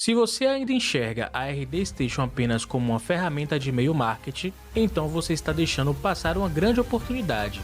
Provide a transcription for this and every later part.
Se você ainda enxerga a RD Station apenas como uma ferramenta de e-mail marketing, então você está deixando passar uma grande oportunidade.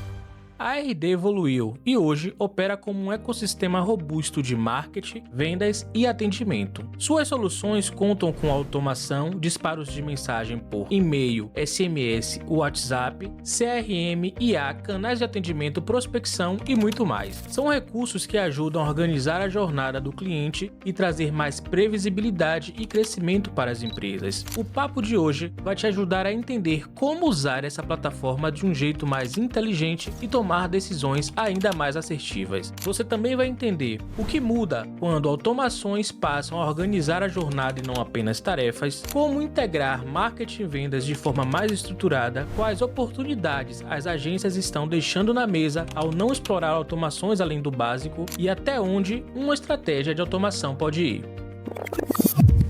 A RD evoluiu e hoje opera como um ecossistema robusto de marketing, vendas e atendimento. Suas soluções contam com automação, disparos de mensagem por e-mail, SMS, WhatsApp, CRM, IA, canais de atendimento, prospecção e muito mais. São recursos que ajudam a organizar a jornada do cliente e trazer mais previsibilidade e crescimento para as empresas. O papo de hoje vai te ajudar a entender como usar essa plataforma de um jeito mais inteligente e tomar decisões ainda mais assertivas. Você também vai entender o que muda quando automações passam a organizar a jornada e não apenas tarefas, como integrar marketing e vendas de forma mais estruturada, quais oportunidades as agências estão deixando na mesa ao não explorar automações além do básico e até onde uma estratégia de automação pode ir.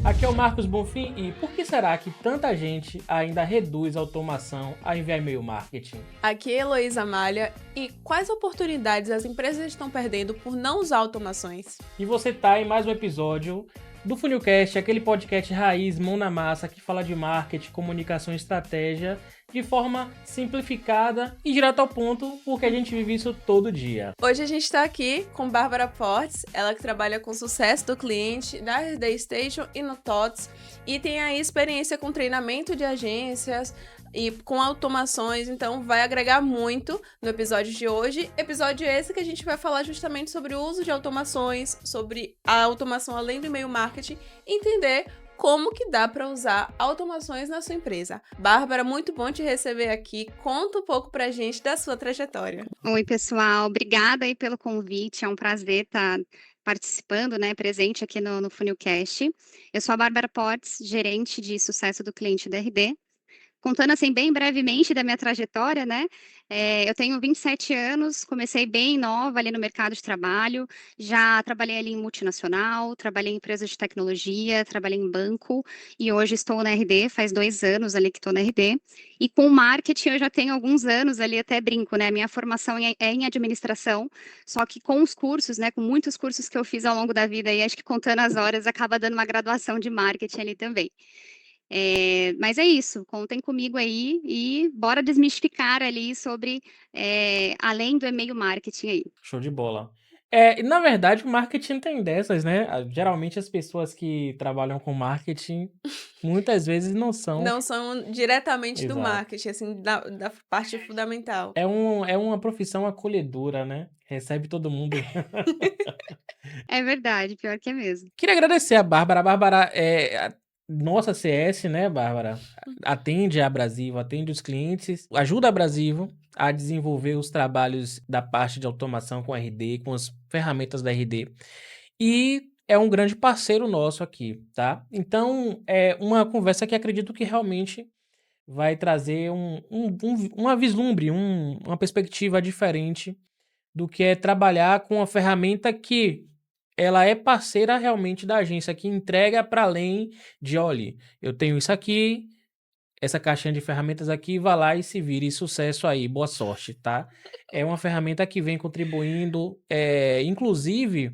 Aqui é o Marcos Bonfim e por que será que tanta gente ainda reduz a automação a enviar e-mail marketing? Aqui é Heloísa Malha e quais oportunidades as empresas estão perdendo por não usar automações? E você tá em mais um episódio do Funilcast, aquele podcast raiz, mão na massa, que fala de marketing, comunicação e estratégia de forma simplificada e direto ao ponto, porque a gente vive isso todo dia. Hoje a gente está aqui com Bárbara Portes, ela que trabalha com sucesso do cliente na RD Station e no TOTS e tem aí experiência com treinamento de agências e com automações, então vai agregar muito no episódio de hoje. Episódio esse que a gente vai falar justamente sobre o uso de automações, sobre a automação além do e-mail marketing, entender como que dá para usar automações na sua empresa. Bárbara, muito bom te receber aqui. Conta um pouco pra gente da sua trajetória. Oi, pessoal. Obrigada aí pelo convite. É um prazer estar participando, né, presente aqui no Funilcast. Eu sou a Bárbara Portes, gerente de sucesso do cliente da RD. Contando, assim, bem brevemente da minha trajetória, né, eu tenho 27 anos, comecei bem nova ali no mercado de trabalho, já trabalhei ali em multinacional, trabalhei em empresa de tecnologia, trabalhei em banco, e hoje estou na RD, faz 2 anos ali que estou na RD, e com marketing eu já tenho alguns anos ali, até brinco, né, minha formação é em administração, só que com os cursos, né, com muitos cursos que eu fiz ao longo da vida, e acho que contando as horas, acaba dando uma graduação de marketing ali também. Mas é isso, contem comigo aí e bora desmistificar ali sobre, além do e-mail marketing aí. Show de bola. E na verdade, o marketing tem dessas, né? Geralmente as pessoas que trabalham com marketing muitas vezes não são. Não são diretamente do Exato. marketing, assim, da parte fundamental. É uma profissão acolhedora, né? Recebe todo mundo. É verdade, pior que é mesmo. Queria agradecer a Bárbara. A Bárbara é a nossa CS, né, Bárbara? Atende a Abrasivo, atende os clientes, ajuda a Abrasivo a desenvolver os trabalhos da parte de automação com RD, com as ferramentas da RD. E é um grande parceiro nosso aqui, tá? Então, é uma conversa que acredito que realmente vai trazer uma vislumbre, uma perspectiva diferente do que é trabalhar com uma ferramenta que ela é parceira realmente da agência, que entrega para além de, olha, eu tenho isso aqui, essa caixinha de ferramentas aqui, vá lá e se vire, sucesso aí, boa sorte, tá? É uma ferramenta que vem contribuindo, inclusive,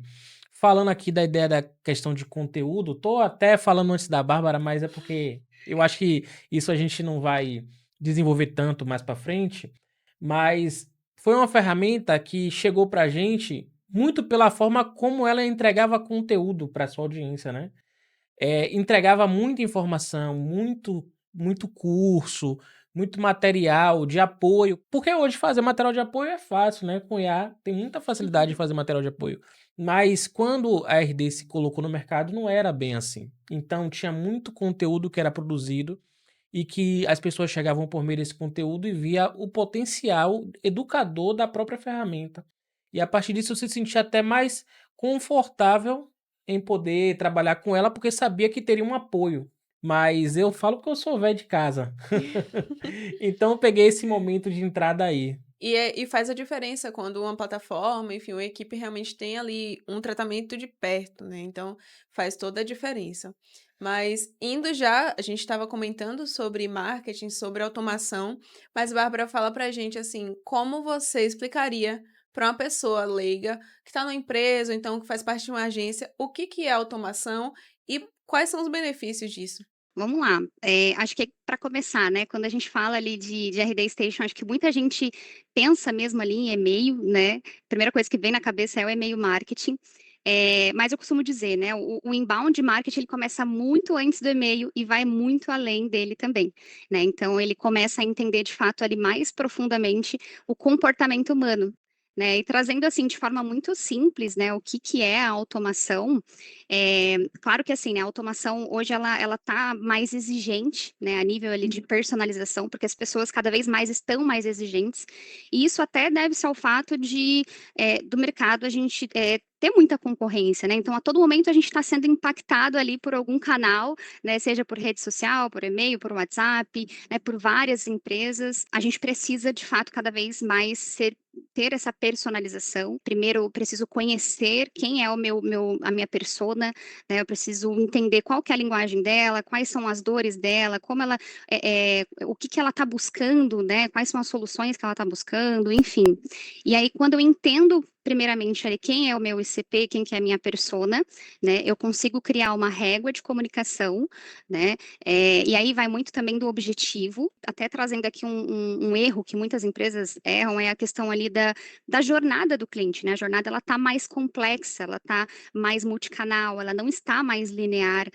falando aqui da ideia da questão de conteúdo, tô até falando antes da Bárbara, mas é porque eu acho que isso a gente não vai desenvolver tanto mais para frente, mas foi uma ferramenta que chegou pra gente muito pela forma como ela entregava conteúdo para sua audiência, né? Entregava muita informação, muito curso, muito material de apoio, porque hoje fazer material de apoio é fácil, né? Com IA tem muita facilidade de fazer material de apoio. Mas quando a RD se colocou no mercado, não era bem assim. Então tinha muito conteúdo que era produzido e que as pessoas chegavam por meio desse conteúdo e via o potencial educador da própria ferramenta. E a partir disso eu se sentia até mais confortável em poder trabalhar com ela, porque sabia que teria um apoio. Mas eu falo que eu sou velho de casa. Então eu peguei esse momento de entrada aí. E faz a diferença quando uma plataforma, enfim, uma equipe realmente tem ali um tratamento de perto, né? Então, faz toda a diferença. Mas indo já, a gente estava comentando sobre marketing, sobre automação, mas Bárbara fala pra gente assim, como você explicaria para uma pessoa leiga que está numa empresa, ou então que faz parte de uma agência, o que que é automação e quais são os benefícios disso? Vamos lá. Acho que para começar, né, quando a gente fala ali de RD Station, acho que muita gente pensa mesmo ali em e-mail, né? Primeira coisa que vem na cabeça é o e-mail marketing. Mas eu costumo dizer, né, o inbound marketing ele começa muito antes do e-mail e vai muito além dele também, né? Então ele começa a entender de fato ali mais profundamente o comportamento humano. Né, e trazendo assim de forma muito simples, né, o que que é a automação, claro que assim, né, a automação hoje ela tá mais exigente, né, a nível ali de personalização, porque as pessoas cada vez mais estão mais exigentes, e isso até deve-se ao fato de, do mercado a gente, ter muita concorrência, né, então a todo momento a gente está sendo impactado ali por algum canal, né, seja por rede social, por e-mail, por WhatsApp, né, por várias empresas, a gente precisa de fato cada vez mais ter essa personalização. Primeiro, eu preciso conhecer quem é a minha persona, né? Eu preciso entender qual que é a linguagem dela, quais são as dores dela, como ela, o que que ela está buscando, né? Quais são as soluções que ela está buscando, enfim. E aí, quando eu entendo primeiramente ali quem é o meu ICP, quem que é a minha persona, né? Eu consigo criar uma régua de comunicação, né? E aí vai muito também do objetivo, até trazendo aqui um erro que muitas empresas erram, é a questão ali da jornada do cliente, né? A jornada ela está mais complexa, ela está mais multicanal, ela não está mais linear,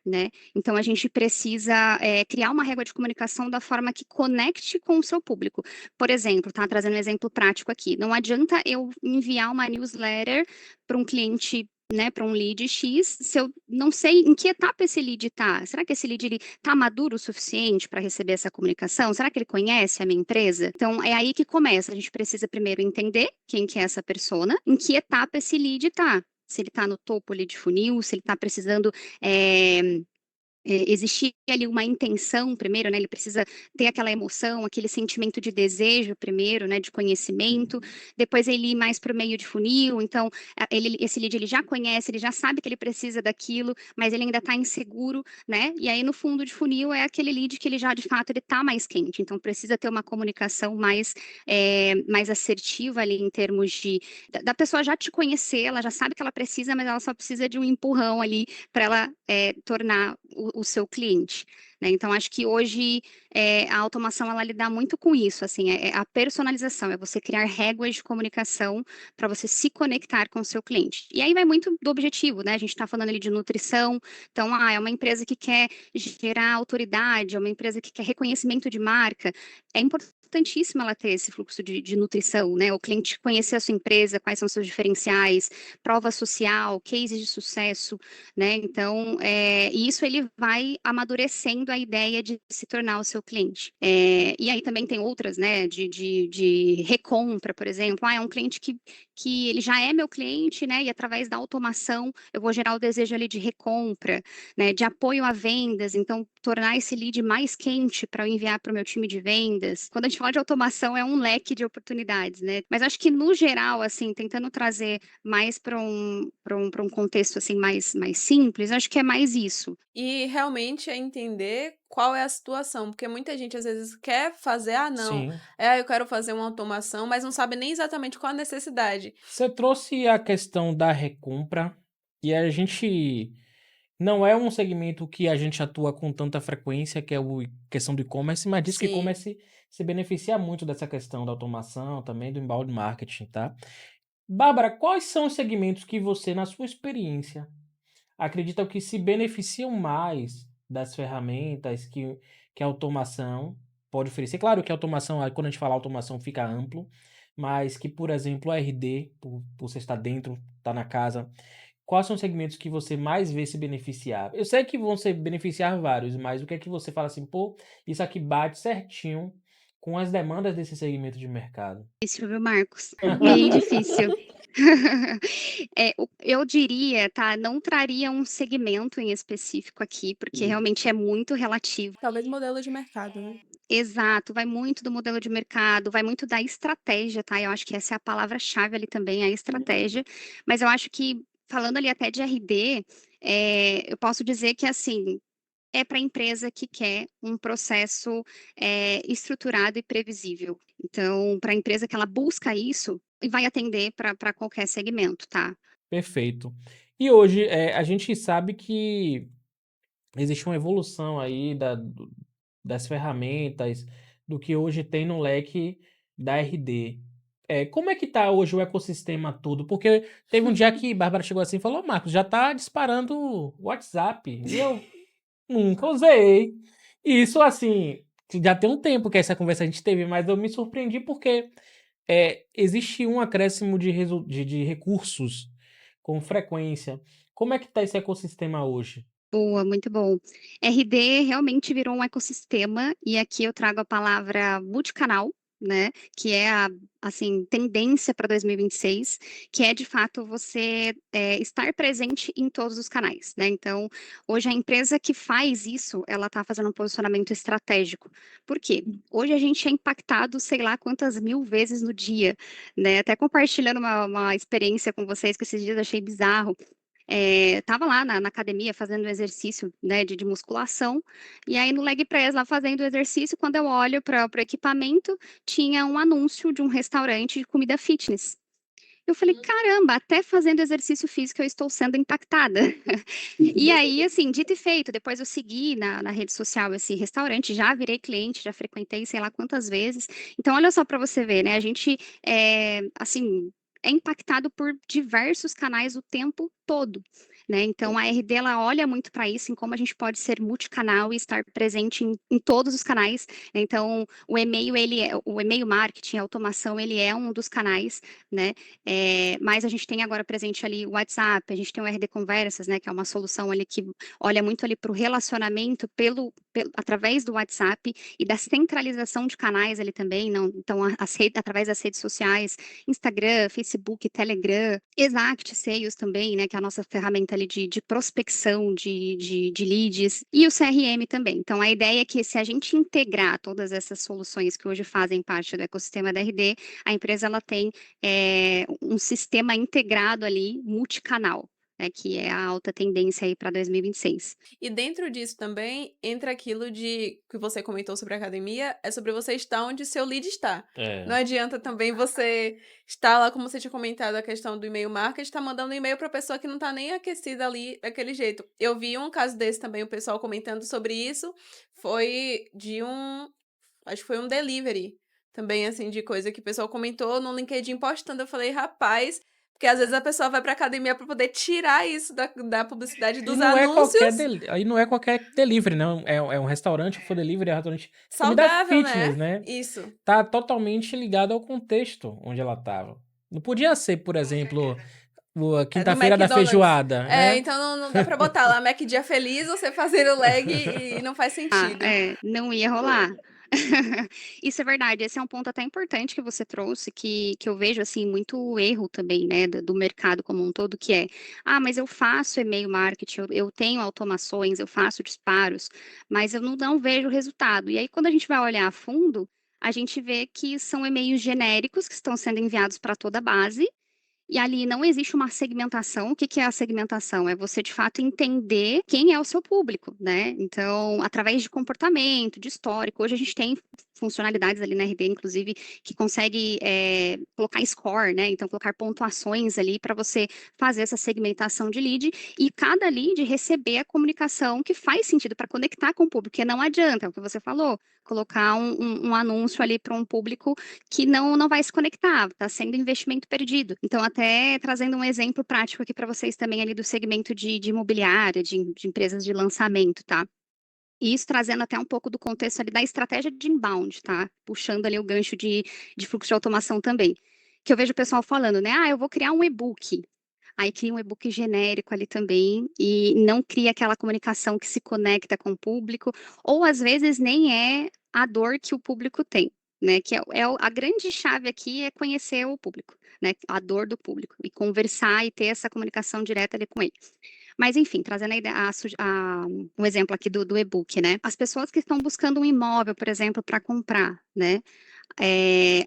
né? Então a gente precisa criar uma régua de comunicação da forma que conecte com o seu público. Por exemplo, tá trazendo um exemplo prático aqui. Não adianta eu enviar uma newsletter para um cliente, né, para um lead X, se eu não sei em que etapa esse lead está. Será que esse lead ele tá maduro o suficiente para receber essa comunicação? Será que ele conhece a minha empresa? Então é aí que começa. A gente precisa primeiro entender quem que é essa persona, em que etapa esse lead está. Se ele está no topo ali de funil, se ele está precisando existir ali uma intenção primeiro, né, ele precisa ter aquela emoção, aquele sentimento de desejo primeiro, né, de conhecimento, depois ele ir mais para o meio de funil, então esse lead ele já conhece, ele já sabe que ele precisa daquilo, mas ele ainda está inseguro, né, e aí no fundo de funil é aquele lead que ele já de fato ele está mais quente, então precisa ter uma comunicação mais assertiva ali em termos da pessoa já te conhecer, ela já sabe que ela precisa, mas ela só precisa de um empurrão ali para ela tornar o seu cliente, né? Então acho que hoje a automação ela lida muito com isso, assim, é a personalização, é você criar réguas de comunicação para você se conectar com o seu cliente. E aí vai muito do objetivo, né? A gente está falando ali de nutrição, então é uma empresa que quer gerar autoridade, é uma empresa que quer reconhecimento de marca, é importantíssimo ela ter esse fluxo de nutrição, né? O cliente conhecer a sua empresa, quais são os seus diferenciais, prova social, cases de sucesso, né? Então, isso ele vai amadurecendo a ideia de se tornar o seu cliente. E aí também tem outras, né? De recompra, por exemplo. É um cliente que ele já é meu cliente, né? E através da automação eu vou gerar o desejo ali de recompra, né? De apoio a vendas. Então, tornar esse lead mais quente para eu enviar para o meu time de vendas. Quando a gente fala de automação, é um leque de oportunidades, né? Mas acho que no geral, assim, tentando trazer mais para um contexto assim mais simples, acho que é mais isso. E realmente é entender qual é a situação, porque muita gente às vezes quer fazer, não, Sim. eu quero fazer uma automação, mas não sabe nem exatamente qual a necessidade. Você trouxe a questão da recompra, e a gente não é um segmento que a gente atua com tanta frequência, que é o questão do e-commerce, mas diz que o Sim. e-commerce se beneficia muito dessa questão da automação, também do inbound marketing, tá? Bárbara, quais são os segmentos que você, na sua experiência, acredita que se beneficiam mais das ferramentas que a automação pode oferecer? Claro que a automação, quando a gente fala automação, fica amplo, mas que, por exemplo, a RD, por você estar dentro, estar na casa, quais são os segmentos que você mais vê se beneficiar? Eu sei que vão se beneficiar vários, mas o que é que você fala assim, pô, isso aqui bate certinho com as demandas desse segmento de mercado? Difícil, viu, Marcos? Bem difícil. Eu diria, tá, não traria um segmento em específico aqui, porque realmente é muito relativo. Talvez modelo de mercado, né? Exato, vai muito do modelo de mercado, vai muito da estratégia, tá? Eu acho que essa é a palavra-chave ali também, a estratégia. Mas eu acho que, falando ali até de RD, eu posso dizer que, assim, é para a empresa que quer um processo estruturado e previsível. Então, para a empresa que ela busca isso, e vai atender para qualquer segmento, tá? Perfeito. E hoje, a gente sabe que existe uma evolução aí das ferramentas, do que hoje tem no leque da RD. Como é que tá hoje o ecossistema todo? Porque teve um dia que Bárbara chegou assim e falou: Marcos, já tá disparando o WhatsApp. E eu nunca usei. E isso, assim, já tem um tempo que essa conversa a gente teve, mas eu me surpreendi porque existe um acréscimo de recursos com frequência. Como é que tá esse ecossistema hoje? Boa, muito bom. RD realmente virou um ecossistema, e aqui eu trago a palavra multicanal, né, que é a, assim, tendência para 2026, que é de fato você estar presente em todos os canais, né? Então, hoje a empresa que faz isso, ela está fazendo um posicionamento estratégico. Por quê? Hoje a gente é impactado, sei lá quantas mil vezes no dia, né? Até compartilhando uma experiência com vocês que esses dias eu achei bizarro. Estava lá na academia fazendo exercício, né, de musculação, e aí no leg press lá fazendo o exercício, quando eu olho para o equipamento, tinha um anúncio de um restaurante de comida fitness. Eu falei, caramba, até fazendo exercício físico eu estou sendo impactada. E aí, assim, dito e feito, depois eu segui na rede social esse restaurante, já virei cliente, já frequentei sei lá quantas vezes. Então, olha só para você ver, né? A gente, assim, é impactado por diversos canais o tempo todo. Né? Então, a RD ela olha muito para isso, em como a gente pode ser multicanal e estar presente em todos os canais. Então, o e-mail, o e-mail marketing, a automação, ele é um dos canais, né? Mas a gente tem agora presente ali o WhatsApp, a gente tem o RD Conversas, né, que é uma solução ali que olha muito ali para o relacionamento através do WhatsApp e da centralização de canais ali também, não, então através das redes sociais, Instagram, Facebook, Telegram, Exact Sales também, né, que é a nossa ferramenta ali de prospecção de leads, e o CRM também. Então a ideia é que se a gente integrar todas essas soluções que hoje fazem parte do ecossistema da RD, a empresa ela tem um sistema integrado ali, multicanal, né, que é a alta tendência aí para 2026. E dentro disso também entra aquilo de que você comentou sobre a academia, é sobre você estar onde seu lead está. Não adianta também você estar lá, como você tinha comentado, a questão do e-mail marketing, estar mandando e-mail para pessoa que não está nem aquecida ali daquele jeito. Eu vi um caso desse também, o pessoal comentando sobre isso, foi acho que foi um delivery também, assim, de coisa que o pessoal comentou no LinkedIn postando. Eu falei, rapaz, porque às vezes a pessoa vai pra academia pra poder tirar isso da publicidade E dos não é qualquer anúncios. aí não é qualquer delivery, não. É um restaurante, food delivery, é um restaurante de comida Saudável, fitness, né? né? Isso. Tá totalmente ligado ao contexto onde ela estava. Não podia ser, por exemplo, a É do quinta-feira da McDonald's. feijoada, né? Então não dá pra botar lá Mac Dia Feliz, você fazer o leg e não faz sentido. Não ia rolar. Isso é verdade, esse é um ponto até importante que você trouxe, que eu vejo, assim, muito erro também, né, do mercado como um todo, que é, mas eu faço e-mail marketing, eu tenho automações, eu faço disparos, mas eu não vejo resultado. E aí, quando a gente vai olhar a fundo, a gente vê que são e-mails genéricos que estão sendo enviados para toda a base, e ali não existe uma segmentação. O que que é a segmentação? É você, de fato, entender quem é o seu público, né? Então, através de comportamento, de histórico, hoje a gente tem funcionalidades ali na RD, inclusive, que consegue colocar score, né? Então, colocar pontuações ali para você fazer essa segmentação de lead e cada lead receber a comunicação que faz sentido para conectar com o público, porque não adianta, é o que você falou, colocar um anúncio ali para um público que não vai se conectar, está sendo investimento perdido. Então, até trazendo um exemplo prático aqui para vocês também ali do segmento de imobiliária, de empresas de lançamento, tá? E isso trazendo até um pouco do contexto ali da estratégia de inbound, tá? Puxando ali o gancho de fluxo de automação também. Que eu vejo o pessoal falando, né? Eu vou criar um e-book. Aí cria um e-book genérico ali também e não cria aquela comunicação que se conecta com o público, ou às vezes nem é a dor que o público tem, né? Que a grande chave aqui é conhecer o público, né? A dor do público e conversar e ter essa comunicação direta ali com ele. Mas, enfim, trazendo um exemplo aqui do e-book, né? As pessoas que estão buscando um imóvel, por exemplo, para comprar, né?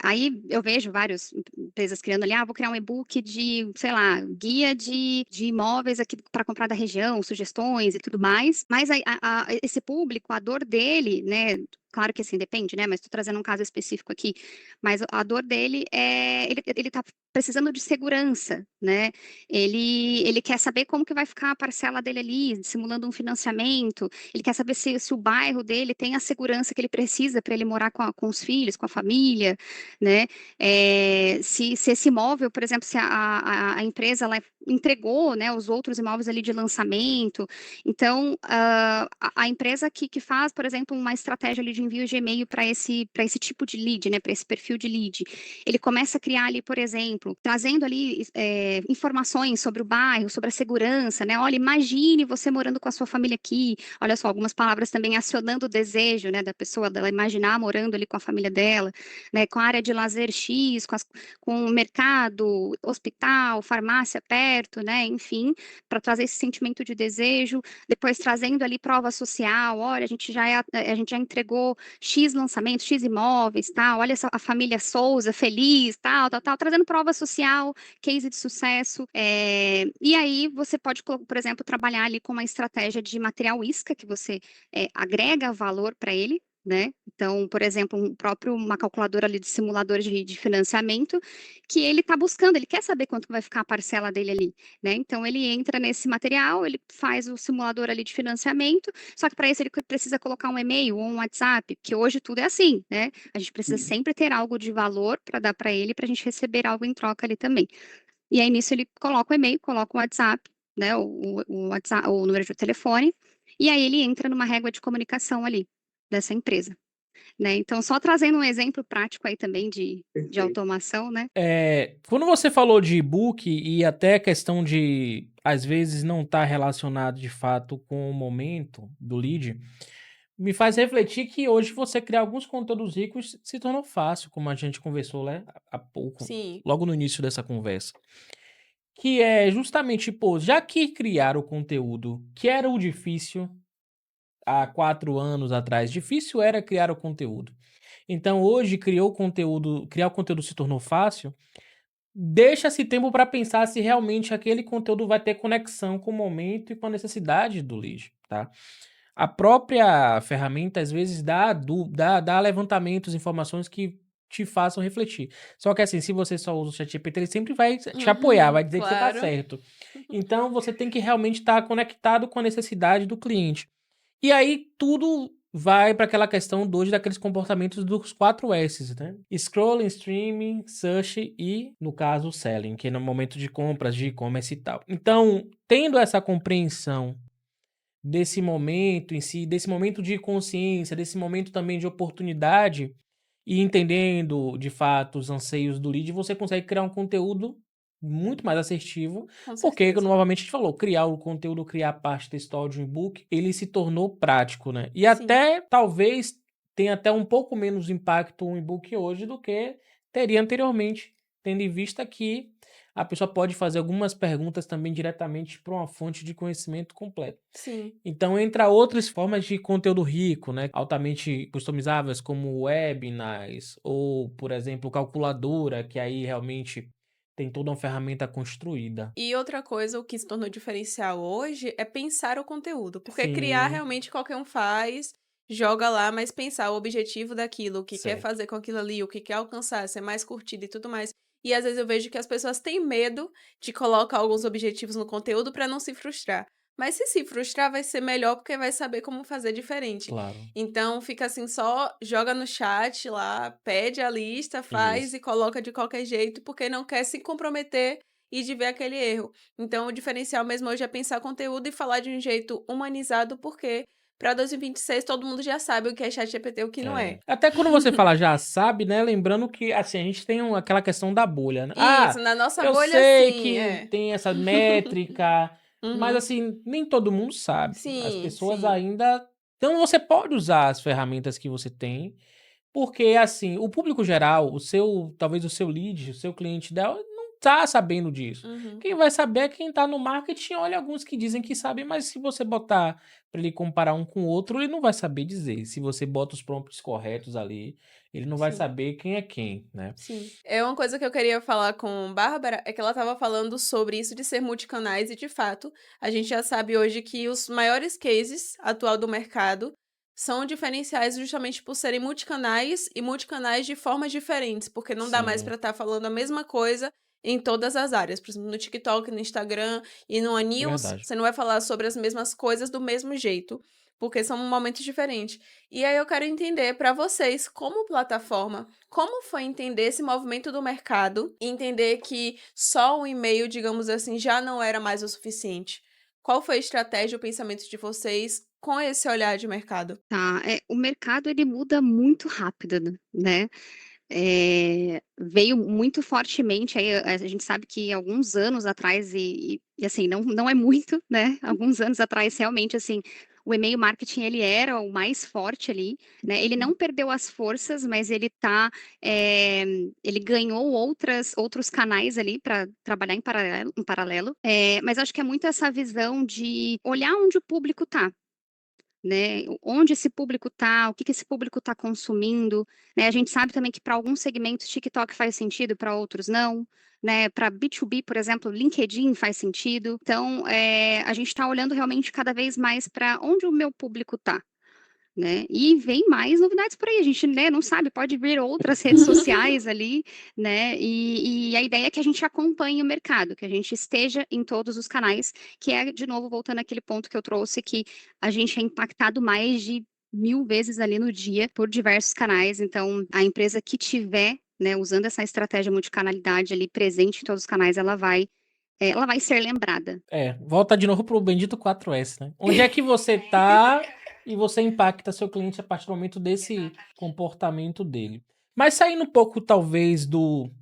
Aí eu vejo várias empresas criando ali, vou criar um e-book de, sei lá, guia de imóveis aqui para comprar da região, sugestões e tudo mais. Mas esse público, a dor dele, né? claro que assim, depende, né, mas estou trazendo um caso específico aqui, mas a dor dele é ele tá precisando de segurança, né, ele quer saber como que vai ficar a parcela dele ali, simulando um financiamento, ele quer saber se o bairro dele tem a segurança que ele precisa para ele morar com os filhos, com a família, né, se esse imóvel, por exemplo, se a empresa ela entregou, né, os outros imóveis ali de lançamento, então, a empresa que faz, por exemplo, uma estratégia ali de envio de e-mail para esse tipo de lead, né, para esse perfil de lead, ele começa a criar ali, por exemplo, trazendo ali informações sobre o bairro, sobre a segurança, né? Olha, imagine você morando com a sua família aqui. Olha só, algumas palavras também acionando o desejo, né, da pessoa, dela imaginar morando ali com a família dela, né, com a área de lazer X, com o mercado, hospital, farmácia perto, né, enfim, para trazer esse sentimento de desejo. Depois trazendo ali prova social, olha, a gente já entregou X lançamentos, X imóveis, tal, olha a família Souza feliz, tal, trazendo prova social, case de sucesso. E aí você pode, por exemplo, trabalhar ali com uma estratégia de material isca, que você agrega valor para ele, né? Então, por exemplo, uma calculadora ali de simulador de financiamento, que ele está buscando, ele quer saber quanto vai ficar a parcela dele ali, né? Então, ele entra nesse material, ele faz o simulador ali de financiamento, só que para isso ele precisa colocar um e-mail ou um WhatsApp, que hoje tudo é assim, né? A gente precisa sempre ter algo de valor para dar para ele, para a gente receber algo em troca ali também. E aí, nisso, ele coloca o e-mail, coloca o WhatsApp, né? O WhatsApp, o número de telefone, e aí ele entra numa régua de comunicação ali dessa empresa, né? Então, só trazendo um exemplo prático aí também de automação, né? Quando você falou de e-book e até a questão de, às vezes, não estar relacionado de fato com o momento do lead, me faz refletir que hoje você criar alguns conteúdos ricos se tornou fácil, como a gente conversou, né, há pouco, Sim. logo no início dessa conversa. Que é justamente, pô, já que criar o conteúdo, que era o difícil há 4 anos atrás, difícil era criar o conteúdo. Então hoje criar o conteúdo se tornou fácil. Deixa-se tempo para pensar se realmente aquele conteúdo vai ter conexão com o momento e com a necessidade do lead, tá? A própria ferramenta, às vezes, dá levantamentos, informações que te façam refletir. Só que, assim, se você só usa o ChatGPT, ele sempre vai te apoiar, vai dizer que você tá Claro. certo. Então, você tem que realmente estar conectado com a necessidade do cliente. E aí, tudo vai para aquela questão hoje daqueles comportamentos dos 4 S's, né? Scrolling, streaming, search e, no caso, selling, que é no momento de compras, de e-commerce e tal. Então, tendo essa compreensão desse momento em si, desse momento de consciência, desse momento também de oportunidade, e entendendo de fato os anseios do lead, você consegue criar um conteúdo muito mais assertivo, Com porque, certeza. novamente, a gente falou, criar o conteúdo, criar a parte textual de um e-book, ele se tornou prático, né? E Sim. até, talvez, tenha até um pouco menos impacto um e-book hoje do que teria anteriormente, tendo em vista que a pessoa pode fazer algumas perguntas também diretamente para uma fonte de conhecimento completo. Sim. Então, entra outras formas de conteúdo rico, né, altamente customizáveis, como webinars ou, por exemplo, calculadora, que aí realmente tem toda uma ferramenta construída. E outra coisa, o que se tornou diferencial hoje é pensar o conteúdo, porque criar Sim, realmente qualquer um faz, joga lá, mas pensar o objetivo daquilo, o que quer certo. fazer com aquilo ali, o que quer alcançar, ser mais curtido e tudo mais. E às vezes eu vejo que as pessoas têm medo de colocar alguns objetivos no conteúdo para não se frustrar. Mas se frustrar, vai ser melhor porque vai saber como fazer diferente. Claro. Então fica assim, só joga no chat lá, pede a lista, faz Isso. e coloca de qualquer jeito, porque não quer se comprometer e de ver aquele erro. Então, o diferencial mesmo hoje é pensar conteúdo e falar de um jeito humanizado, porque para 2026 todo mundo já sabe o que é ChatGPT e o que não é. Até quando você fala já sabe, né? Lembrando que assim, a gente tem aquela questão da bolha, né? Isso, na nossa Eu bolha, sei sim, que é. tem essa métrica, mas Uhum. assim, nem todo mundo sabe. As Sim, pessoas sim. ainda. Então você pode usar as ferramentas que você tem, porque assim, o público geral, talvez o seu lead, o seu cliente dela, não tá sabendo disso. Uhum. Quem vai saber é quem tá no marketing, olha alguns que dizem que sabem, mas se você botar para ele comparar um com o outro, ele não vai saber dizer. Se você bota os prompts corretos ali, ele não vai Sim. saber quem é quem, né? Sim. É uma coisa que eu queria falar com Bárbara, é que ela estava falando sobre isso de ser multicanais e, de fato, a gente já sabe hoje que os maiores cases atual do mercado são diferenciais justamente por serem multicanais e multicanais de formas diferentes, porque não dá mais Sim, para estar falando a mesma coisa em todas as áreas. Por exemplo, no TikTok, no Instagram e no News, verdade. você não vai falar sobre as mesmas coisas do mesmo jeito, porque são momentos diferentes. E aí eu quero entender para vocês, como plataforma, como foi entender esse movimento do mercado e entender que só um e-mail, digamos assim, já não era mais o suficiente. Qual foi a estratégia, o pensamento de vocês com esse olhar de mercado? Tá, o mercado ele muda muito rápido, né. Veio muito fortemente aí, a gente sabe que alguns anos atrás e assim, não é muito, né, alguns anos atrás realmente, assim, o e-mail marketing ele era o mais forte ali, né, ele não perdeu as forças, mas eh, ele ganhou outros canais ali para trabalhar em paralelo, mas acho que é muito essa visão de olhar onde o público tá, né, onde esse público tá, o que que esse público tá consumindo, né, a gente sabe também que para alguns segmentos TikTok faz sentido, para outros não, né, para B2B, por exemplo, LinkedIn faz sentido. Então, a gente está olhando realmente cada vez mais para onde o meu público tá, né, e vem mais novidades por aí, a gente, né, não sabe, pode vir outras redes sociais ali, né, e a ideia é que a gente acompanhe o mercado, que a gente esteja em todos os canais, que é, de novo, voltando àquele ponto que eu trouxe, que a gente é impactado mais de 1000 vezes ali no dia por diversos canais, então a empresa que tiver, né, usando essa estratégia multicanalidade ali presente em todos os canais, ela vai ser lembrada. Volta de novo pro bendito 4S, né? Onde é que você tá e você impacta seu cliente a partir do momento desse comportamento dele. Mas saindo um pouco, talvez,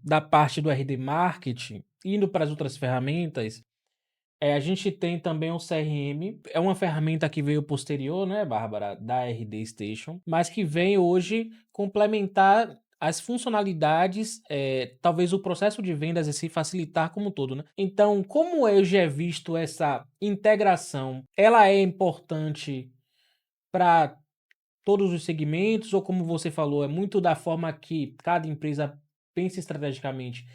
da parte do RD Marketing, indo para as outras ferramentas, a gente tem também o CRM, é uma ferramenta que veio posterior, né, Bárbara, da RD Station, mas que vem hoje complementar as funcionalidades, talvez o processo de vendas em si facilitar como um todo, né? Então, como hoje é visto essa integração, ela é importante para todos os segmentos, ou como você falou, é muito da forma que cada empresa pensa estrategicamente.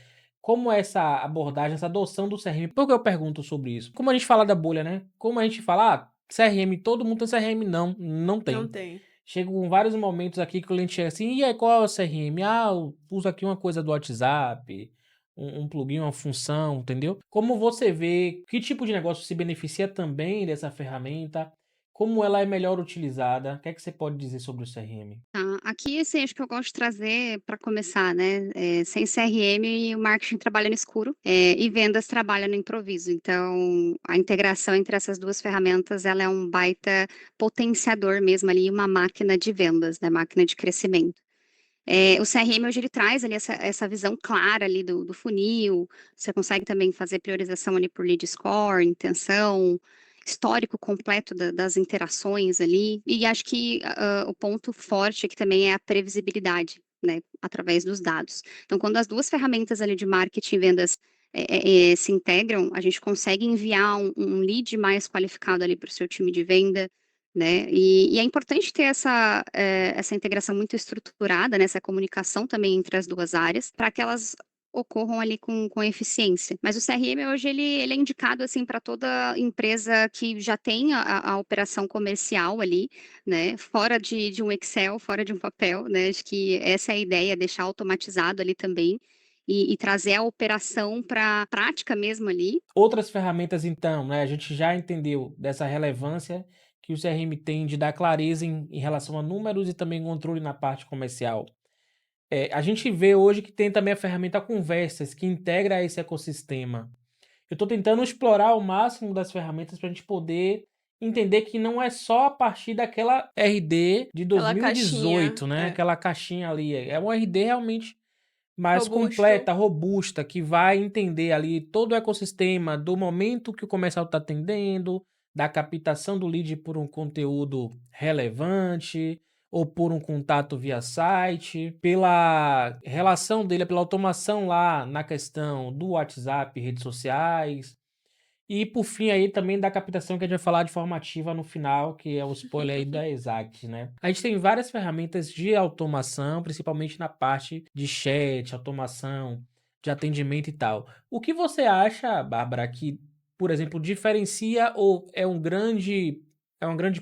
Como é essa abordagem, essa adoção do CRM? Por que eu pergunto sobre isso? Como a gente fala da bolha, né? Como a gente fala, CRM, todo mundo tem CRM. Não, não Não tem. tem. Chega com vários momentos aqui que o cliente chega assim, e aí, qual é o CRM? Eu uso aqui uma coisa do WhatsApp, um plugin, uma função, entendeu? Como você vê, que tipo de negócio se beneficia também dessa ferramenta? Como ela é melhor utilizada? O que é que você pode dizer sobre o CRM? Tá, aqui, assim, acho que eu gosto de trazer para começar, né, sem CRM o marketing trabalha no escuro, e vendas trabalha no improviso, então a integração entre essas 2 ferramentas, ela é um baita potenciador mesmo ali, uma máquina de vendas, né, máquina de crescimento. O CRM hoje ele traz ali essa visão clara ali do funil, você consegue também fazer priorização ali por lead score, intenção, histórico completo das interações ali, e acho que, o ponto forte aqui também é a previsibilidade, né, através dos dados. Então quando as 2 ferramentas ali de marketing e vendas, se integram, a gente consegue enviar um lead mais qualificado ali para o seu time de venda, né, e é importante ter essa integração muito estruturada, né, essa comunicação também entre as 2 áreas, para que elas ocorram ali com eficiência. Mas o CRM hoje ele é indicado, assim, para toda empresa que já tem a operação comercial ali, né, fora de um Excel, fora de um papel, né, acho que essa é a ideia, deixar automatizado ali também, e trazer a operação pra prática mesmo ali. Outras ferramentas, então, né? A gente já entendeu dessa relevância que o CRM tem de dar clareza em relação a números e também controle na parte comercial. A gente vê hoje que tem também a ferramenta Conversas, que integra esse ecossistema. Eu estou tentando explorar o máximo das ferramentas para a gente poder entender que não é só a partir daquela RD de Aquela caixinha, 2018, né? Aquela caixinha ali. É uma RD realmente mais robusto. completa, robusta, que vai entender ali todo o ecossistema do momento que o comercial está atendendo, da captação do lead por um conteúdo relevante ou por um contato via site, pela relação dele, pela automação lá na questão do WhatsApp, redes sociais, e por fim aí também da captação que a gente vai falar de forma ativa no final, que é o spoiler aí da Exact, né. A gente tem várias ferramentas de automação, principalmente na parte de chat, automação, de atendimento e tal. O que você acha, Bárbara, que, por exemplo, diferencia ou é uma grande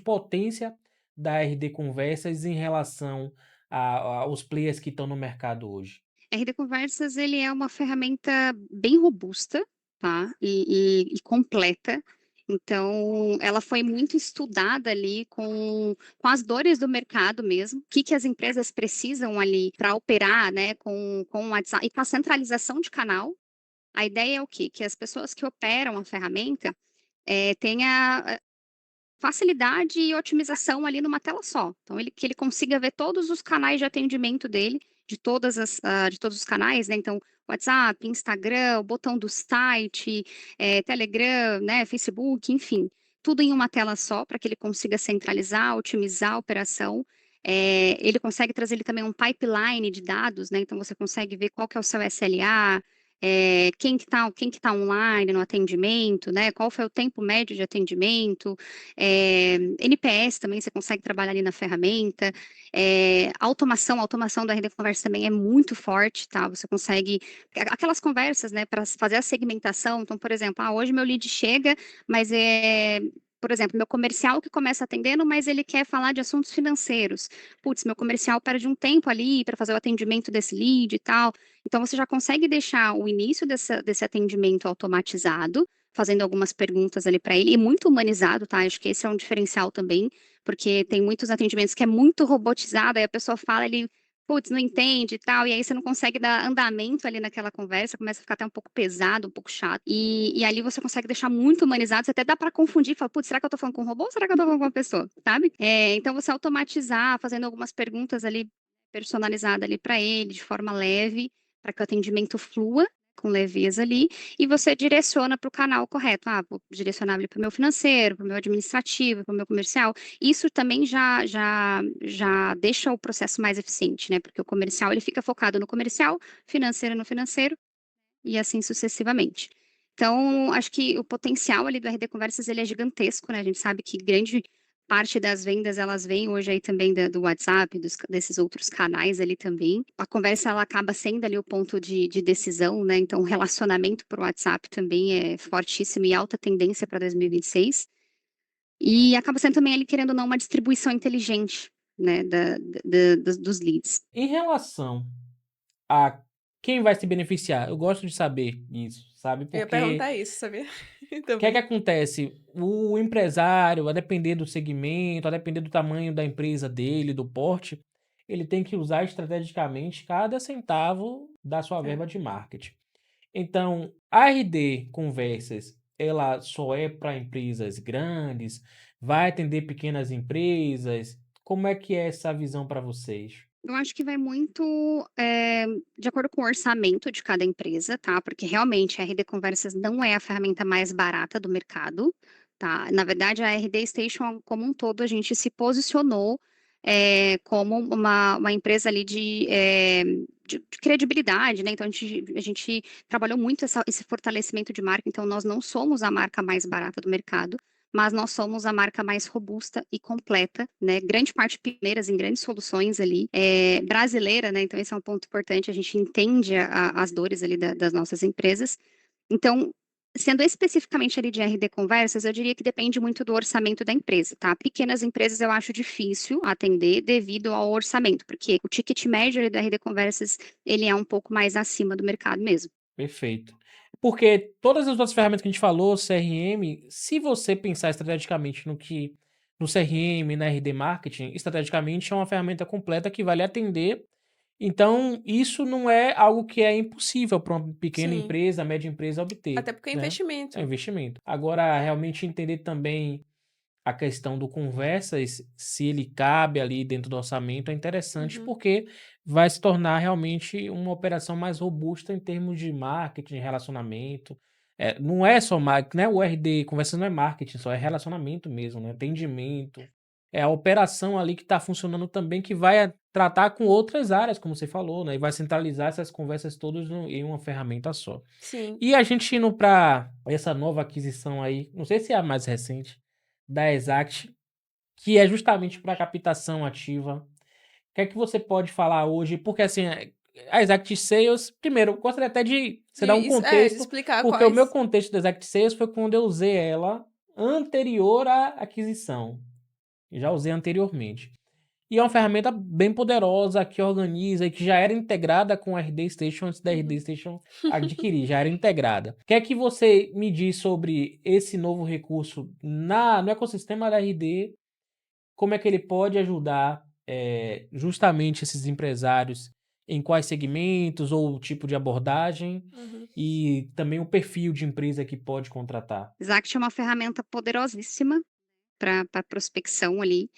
potência da RD Conversas em relação aos players que estão no mercado hoje? RD Conversas, ele é uma ferramenta bem robusta, tá, e completa. Então, ela foi muito estudada ali com as dores do mercado mesmo, o que as empresas precisam ali para operar, né, com o WhatsApp e com a centralização de canal. A ideia é o quê? Que as pessoas que operam a ferramenta, tenha facilidade e otimização ali numa tela só. Então que ele consiga ver todos os canais de atendimento dele, de todos os canais, né, então WhatsApp, Instagram, o botão do site, Telegram, né, Facebook, enfim, tudo em uma tela só para que ele consiga centralizar, otimizar a operação. Ele consegue trazer ele também um pipeline de dados, né, então você consegue ver qual que é o seu SLA, quem que tá online no atendimento, né, qual foi o tempo médio de atendimento, NPS também você consegue trabalhar ali na ferramenta, a automação da rede de conversa também é muito forte, tá, você consegue aquelas conversas, né, para fazer a segmentação, então, por exemplo, hoje meu lead chega, mas por exemplo, meu comercial que começa atendendo, mas ele quer falar de assuntos financeiros. Putz, meu comercial perde um tempo ali para fazer o atendimento desse lead e tal. Então, você já consegue deixar o início desse atendimento automatizado, fazendo algumas perguntas ali para ele, e muito humanizado, tá? Acho que esse é um diferencial também, porque tem muitos atendimentos que é muito robotizado, aí a pessoa fala, ele, putz, não entende e tal, e aí você não consegue dar andamento ali naquela conversa, começa a ficar até um pouco pesado, um pouco chato, e ali você consegue deixar muito humanizado, você até dá para confundir, fala, putz, será que eu tô falando com um robô ou será que eu tô falando com uma pessoa, sabe? Então, você automatizar, fazendo algumas perguntas ali, personalizada ali para ele, de forma leve, para que o atendimento flua com leveza ali, e você direciona para o canal correto. Vou direcionar ele para o meu financeiro, para o meu administrativo, para o meu comercial. Isso também já deixa o processo mais eficiente, né? Porque o comercial ele fica focado no comercial, financeiro no financeiro, e assim sucessivamente. Então, acho que o potencial ali do RD Conversas ele é gigantesco, né? A gente sabe que grande parte das vendas elas vêm hoje aí também do WhatsApp, desses outros canais ali também. A conversa ela acaba sendo ali o ponto de decisão, né? Então, o relacionamento por WhatsApp também é fortíssimo e alta tendência para 2026. E acaba sendo também ele querendo ou não uma distribuição inteligente, né? Dos leads. Em relação a quem vai se beneficiar, eu gosto de saber isso, sabe? Eu ia Porque perguntar isso, sabia? o que é que Também. acontece? O empresário, a depender do segmento, a depender do tamanho da empresa dele, do porte, ele tem que usar estrategicamente cada centavo da sua É. verba de marketing. Então, a RD Conversas, ela só é para empresas grandes? Vai atender pequenas empresas? Como é que é essa visão para vocês? Eu acho que vai muito, de acordo com o orçamento de cada empresa, tá, porque realmente a RD Conversas não é a ferramenta mais barata do mercado, tá. Na verdade, a RD Station como um todo, a gente se posicionou, como uma empresa ali de credibilidade, né, então a gente trabalhou muito esse fortalecimento de marca, então nós não somos a marca mais barata do mercado, mas nós somos a marca mais robusta e completa, né? Grande parte pioneiras em grandes soluções ali, brasileira, né? Então esse é um ponto importante, a gente entende as dores ali das nossas empresas. Então, sendo especificamente ali de RD Conversas, eu diria que depende muito do orçamento da empresa, tá? Pequenas empresas eu acho difícil atender devido ao orçamento, porque o ticket médio ali da RD Conversas, ele é um pouco mais acima do mercado mesmo. Perfeito. Porque todas as outras ferramentas que a gente falou, CRM, se você pensar estrategicamente no CRM, na RD Marketing, estrategicamente é uma ferramenta completa que vai lhe atender. Então, isso não é algo que é impossível para uma pequena Sim. empresa, média empresa obter, Até porque é né? É um investimento. investimento. Agora, realmente entender também a questão do conversas, se ele cabe ali dentro do orçamento, é interessante, Uhum. porque vai se tornar realmente uma operação mais robusta em termos de marketing, relacionamento. Não é só marketing, né? O RD Conversas não é marketing, só é relacionamento mesmo, né? Atendimento. É a operação ali que está funcionando também, que vai tratar com outras áreas, como você falou, né? E vai centralizar essas conversas todas em uma ferramenta só. Sim. E a gente indo para essa nova aquisição aí, não sei se é a mais recente, da Exact, que é justamente para captação ativa. O que é que você pode falar hoje? Porque assim, a Exact Sales, primeiro, eu gostaria até de você dar um De contexto, explicar porque o meu quais. contexto da Exact Sales foi quando eu usei ela anterior à aquisição. Já usei anteriormente. E é uma ferramenta bem poderosa que organiza e que já era integrada com o RD Station antes da RD Uhum. Station adquirir, já era integrada. O que é que você me diz sobre esse novo recurso no ecossistema da RD? Como é que ele pode ajudar justamente esses empresários em quais segmentos ou o tipo de abordagem Uhum. e também o perfil de empresa que pode contratar? Exact é uma ferramenta poderosíssima para prospecção ali.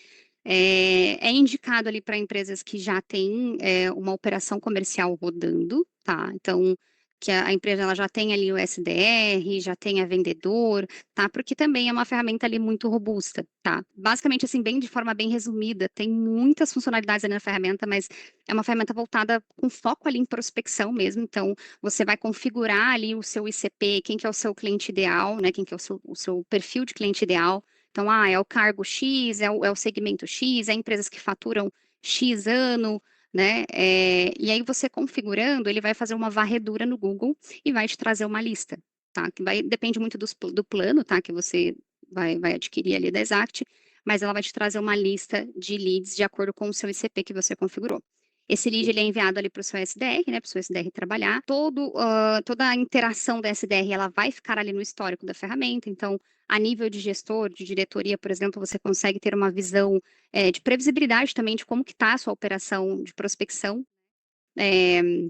É indicado ali para empresas que já têm, uma operação comercial rodando, tá, então, que a empresa ela já tem ali o SDR, já tenha vendedor, tá, porque também é uma ferramenta ali muito robusta, tá. Basicamente, assim, bem de forma bem resumida, tem muitas funcionalidades ali na ferramenta, mas é uma ferramenta voltada com foco ali em prospecção mesmo, então, você vai configurar ali o seu ICP, quem que é o seu cliente ideal, né, quem que é o seu perfil de cliente ideal, então, é o cargo X, é o segmento X, é empresas que faturam X ano, né? E aí você configurando, ele vai fazer uma varredura no Google e vai te trazer uma lista, tá? Que depende muito do plano, tá? Que você vai adquirir ali da Exact, mas ela vai te trazer uma lista de leads de acordo com o seu ICP que você configurou. Esse lead ele é enviado ali para o seu SDR, né? Para o seu SDR trabalhar. Toda a interação da SDR ela vai ficar ali no histórico da ferramenta. Então, a nível de gestor, de diretoria, por exemplo, você consegue ter uma visão de previsibilidade também de como que está a sua operação de prospecção, eh,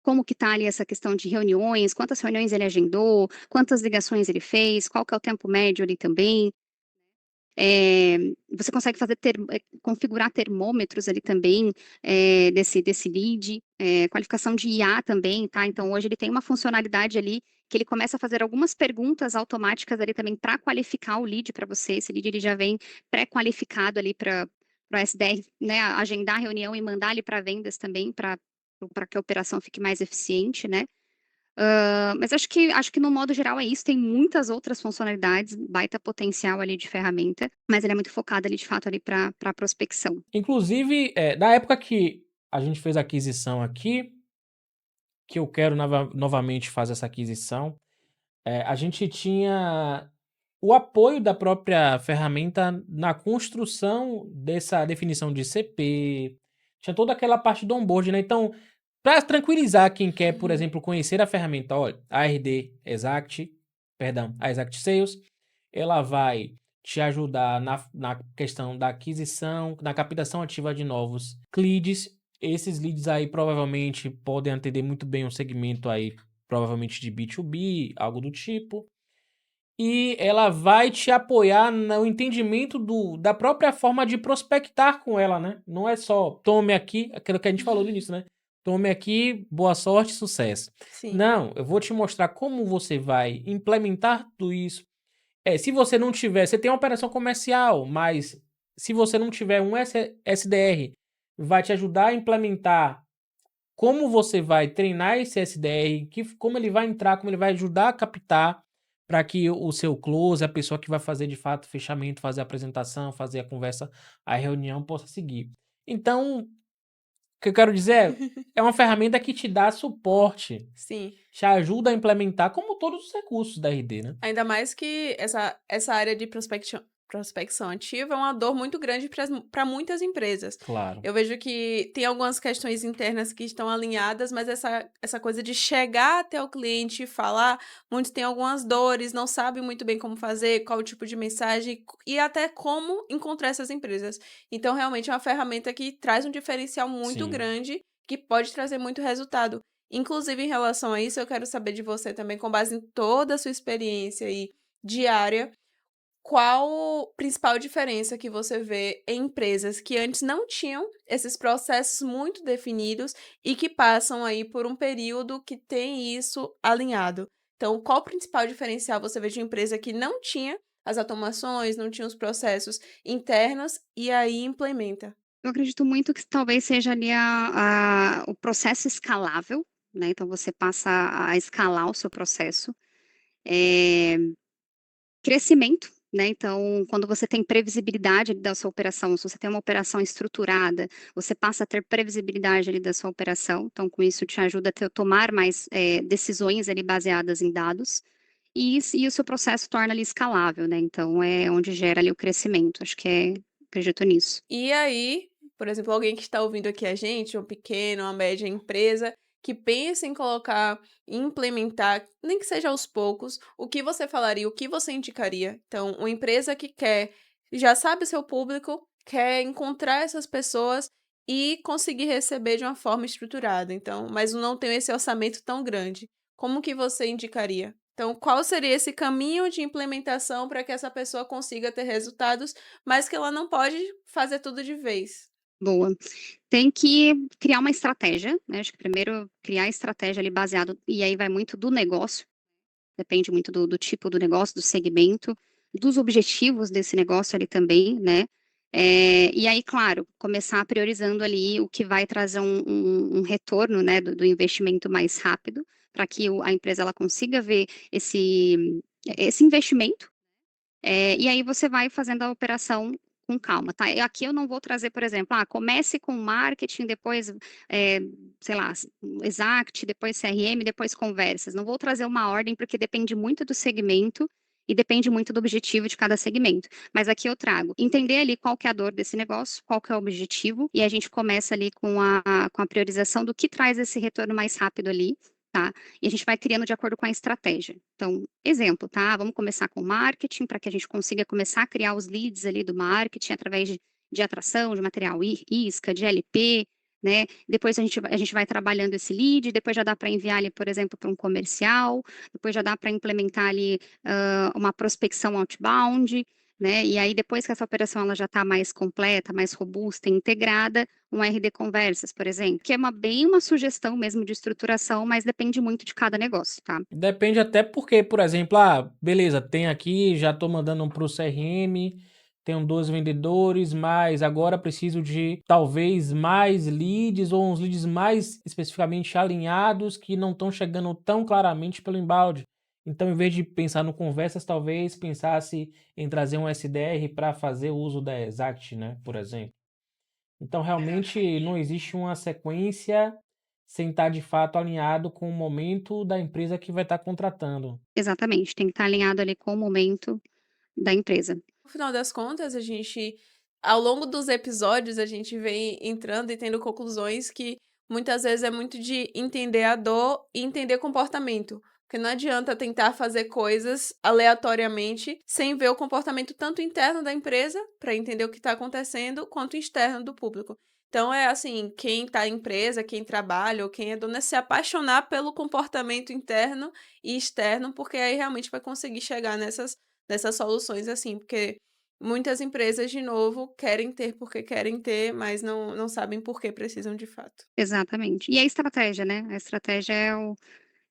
como que está ali essa questão de reuniões, quantas reuniões ele agendou, quantas ligações ele fez, qual que é o tempo médio ali também. Você consegue configurar termômetros ali também, desse lead, qualificação de IA também, tá? Então hoje ele tem uma funcionalidade ali, que ele começa a fazer algumas perguntas automáticas ali também para qualificar o lead para você, esse lead ele já vem pré-qualificado ali para o SDR, né, agendar a reunião e mandar ali para vendas também, para que a operação fique mais eficiente, né? Mas acho que no modo geral é isso, tem muitas outras funcionalidades, baita potencial ali de ferramenta, mas ele é muito focado ali de fato ali para prospecção. Inclusive, na época que a gente fez a aquisição aqui, que eu quero novamente fazer essa aquisição, a gente tinha o apoio da própria ferramenta na construção dessa definição de CP, tinha toda aquela parte do onboard, né? Então, para tranquilizar quem quer, por Uhum. exemplo, conhecer a ferramenta, olha, a RD Exact, perdão, a Exact Sales, ela vai te ajudar na questão da aquisição, na captação ativa de novos leads. Esses leads aí provavelmente podem atender muito bem um segmento aí, provavelmente de B2B, algo do tipo. E ela vai te apoiar no entendimento da própria forma de prospectar com ela, né? Não é só tome aqui, aquilo que a gente falou no início, né? Tome aqui, boa sorte, sucesso. Sim. Não, eu vou te mostrar como você vai implementar tudo isso. Se você não tiver, você tem uma operação comercial, mas se você não tiver um SDR, vai te ajudar a implementar como você vai treinar esse SDR, como ele vai entrar, como ele vai ajudar a captar para que o seu close, a pessoa que vai fazer de fato o fechamento, fazer a apresentação, fazer a conversa, a reunião possa seguir. Então, o que eu quero dizer é uma ferramenta que te dá suporte, Sim. te ajuda a implementar, como todos os recursos da RD, né? Ainda mais que essa área de prospecção ativa é uma dor muito grande para muitas empresas. Claro. Eu vejo que tem algumas questões internas que estão alinhadas, mas essa coisa de chegar até o cliente e falar, muitos têm algumas dores, não sabem muito bem como fazer, qual o tipo de mensagem e até como encontrar essas empresas. Então, realmente é uma ferramenta que traz um diferencial muito Sim. grande, que pode trazer muito resultado. Inclusive, em relação a isso, eu quero saber de você também, com base em toda a sua experiência aí diária, qual a principal diferença que você vê em empresas que antes não tinham esses processos muito definidos e que passam aí por um período que tem isso alinhado? Então, qual o principal diferencial você vê de uma empresa que não tinha as automações, não tinha os processos internos e aí implementa? Eu acredito muito que talvez seja ali o processo escalável, né, então você passa a escalar o seu processo. Eh, Crescimento, né, então quando você tem previsibilidade ali da sua operação, se você tem uma operação estruturada, você passa a ter previsibilidade ali da sua operação, então com isso te ajuda a tomar mais, decisões ali baseadas em dados, e o seu processo torna ali escalável, né, então é onde gera ali o crescimento, acho que acredito nisso. E aí, por exemplo, alguém que está ouvindo aqui a gente, um pequeno, uma média empresa, que pensa em colocar, implementar, nem que seja aos poucos, o que você falaria, o que você indicaria? Então, uma empresa que já sabe o seu público, quer encontrar essas pessoas e conseguir receber de uma forma estruturada. Então, mas não tem esse orçamento tão grande. Como que você indicaria? Então, qual seria esse caminho de implementação para que essa pessoa consiga ter resultados, mas que ela não pode fazer tudo de vez? Boa. Tem que criar uma estratégia, né? Acho que primeiro criar a estratégia ali baseado, e aí vai muito do negócio, depende muito do tipo do negócio, do segmento, dos objetivos desse negócio ali também, né? E aí, claro, começar priorizando ali o que vai trazer um retorno, né, do investimento mais rápido, para que a empresa ela consiga ver esse investimento, e aí você vai fazendo a operação com calma, tá? Aqui eu não vou trazer, por exemplo, comece com marketing, depois, sei lá, Exact, depois CRM, depois conversas. Não vou trazer uma ordem, porque depende muito do segmento e depende muito do objetivo de cada segmento. Mas aqui eu trago, entender ali qual que é a dor desse negócio, qual que é o objetivo, e a gente começa ali com a priorização do que traz esse retorno mais rápido ali, tá? E a gente vai criando de acordo com a estratégia. Então, exemplo, tá? Vamos começar com marketing, para que a gente consiga começar a criar os leads ali do marketing através de atração, de material isca, de LP, né? Depois a gente vai trabalhando esse lead, depois já dá para enviar ali, por exemplo, para um comercial, depois já dá para implementar ali uma prospecção outbound, né? E aí, depois que essa operação ela já está mais completa, mais robusta e integrada, um RD Conversas, por exemplo, que é bem uma sugestão mesmo de estruturação, mas depende muito de cada negócio, tá? Depende até porque, por exemplo, beleza, tem aqui, já tô mandando pro CRM, tenho 12 vendedores, mas agora preciso de talvez mais leads ou uns leads mais especificamente alinhados que não estão chegando tão claramente pelo inbound. Então, em vez de pensar no conversas, talvez pensasse em trazer um SDR para fazer o uso da Exact, né, por exemplo. Então, realmente não existe uma sequência sem estar de fato alinhado com o momento da empresa que vai estar contratando. Exatamente, tem que estar alinhado ali com o momento da empresa. No final das contas, ao longo dos episódios, a gente vem entrando e tendo conclusões que muitas vezes é muito de entender a dor e entender comportamento. Porque não adianta tentar fazer coisas aleatoriamente sem ver o comportamento tanto interno da empresa, para entender o que está acontecendo, quanto externo do público. Então, é assim, quem está em empresa, quem trabalha ou quem é dono, é se apaixonar pelo comportamento interno e externo, porque aí realmente vai conseguir chegar nessas soluções, assim, porque muitas empresas, de novo, querem ter porque querem ter, mas não sabem por que precisam de fato. Exatamente. E a estratégia, né? A estratégia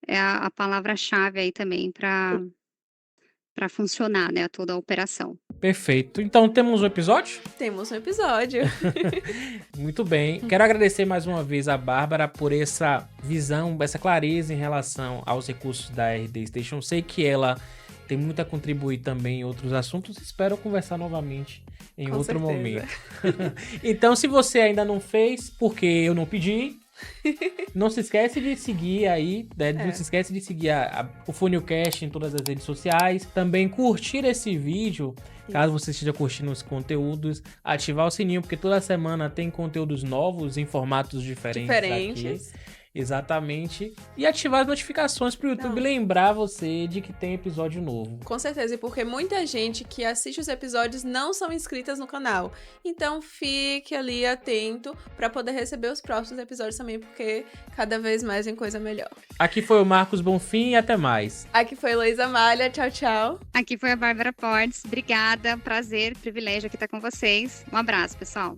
é a palavra-chave aí também para funcionar, né? Toda a operação. Perfeito. Então, temos um episódio? Temos um episódio. Muito bem. Quero agradecer mais uma vez a Bárbara por essa visão, essa clareza em relação aos recursos da RD Station. Sei que ela tem muito a contribuir também em outros assuntos. Espero conversar novamente em Com outro certeza. momento. Então, se você ainda não fez, porque eu não pedi, não se esquece de seguir aí, né? Não se esquece de seguir o Funilcast em todas as redes sociais. Também curtir esse vídeo, caso você esteja curtindo os conteúdos. Ativar o sininho, porque toda semana tem conteúdos novos em formatos diferentes. Aqui. Exatamente. E ativar as notificações pro YouTube lembrar você de que tem episódio novo. Com certeza, e porque muita gente que assiste os episódios não são inscritas no canal. Então fique ali atento para poder receber os próximos episódios também, porque cada vez mais vem coisa melhor. Aqui foi o Marcos Bonfim e até mais. Aqui foi Heloísa Malha, tchau, tchau. Aqui foi a Bárbara Portes. Obrigada, prazer, privilégio aqui estar com vocês. Um abraço, pessoal.